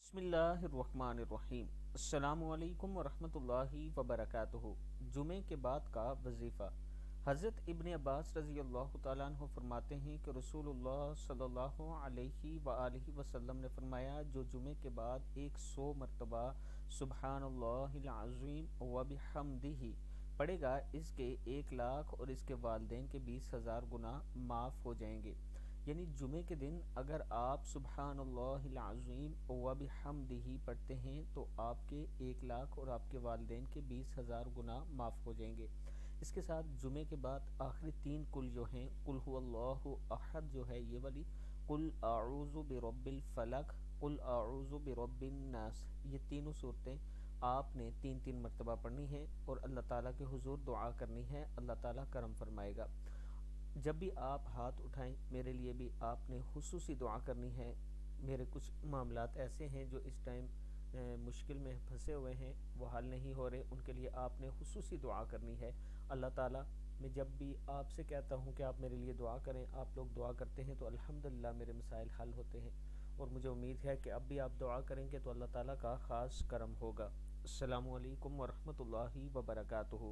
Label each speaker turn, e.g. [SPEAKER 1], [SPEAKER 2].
[SPEAKER 1] بسم اللہ الرحمن الرحیم۔ السلام علیکم ورحمۃ اللہ وبرکاتہ۔ جمعے کے بعد کا وظیفہ۔ حضرت ابن عباس رضی اللہ تعالیٰ عنہ فرماتے ہیں کہ رسول اللہ صلی اللہ علیہ وآلہ وسلم نے فرمایا، جو جمعے کے بعد 100 مرتبہ سبحان اللہ العظیم وبحمدہ پڑھے گا، اس کے 1 لاکھ اور اس کے والدین کے 20,000 گناہ معاف ہو جائیں گے۔ یعنی جمعے کے دن اگر آپ سبحان اللہ العظیم وبحمدہ پڑھتے ہیں تو آپ کے 1 لاکھ اور آپ کے والدین کے 20,000 گناہ معاف ہو جائیں گے۔ اس کے ساتھ جمعے کے بعد آخری 3 کل جو ہیں، قل هو اللہ احد جو ہے یہ والی، قل اعوذ برب الفلق، قل اعوذ برب الناس، یہ تینوں صورتیں آپ نے 3 مرتبہ پڑھنی ہیں اور اللہ تعالیٰ کے حضور دعا کرنی ہے، اللہ تعالیٰ کرم فرمائے گا۔ جب بھی آپ ہاتھ اٹھائیں میرے لیے بھی آپ نے خصوصی دعا کرنی ہے۔ میرے کچھ معاملات ایسے ہیں جو اس ٹائم مشکل میں پھنسے ہوئے ہیں، وہ حل نہیں ہو رہے، ان کے لیے آپ نے خصوصی دعا کرنی ہے۔ اللہ تعالیٰ، میں جب بھی آپ سے کہتا ہوں کہ آپ میرے لیے دعا کریں، آپ لوگ دعا کرتے ہیں تو الحمدللہ میرے مسائل حل ہوتے ہیں، اور مجھے امید ہے کہ اب بھی آپ دعا کریں گے تو اللہ تعالیٰ کا خاص کرم ہوگا۔ السلام علیکم ورحمۃ اللہ وبرکاتہ۔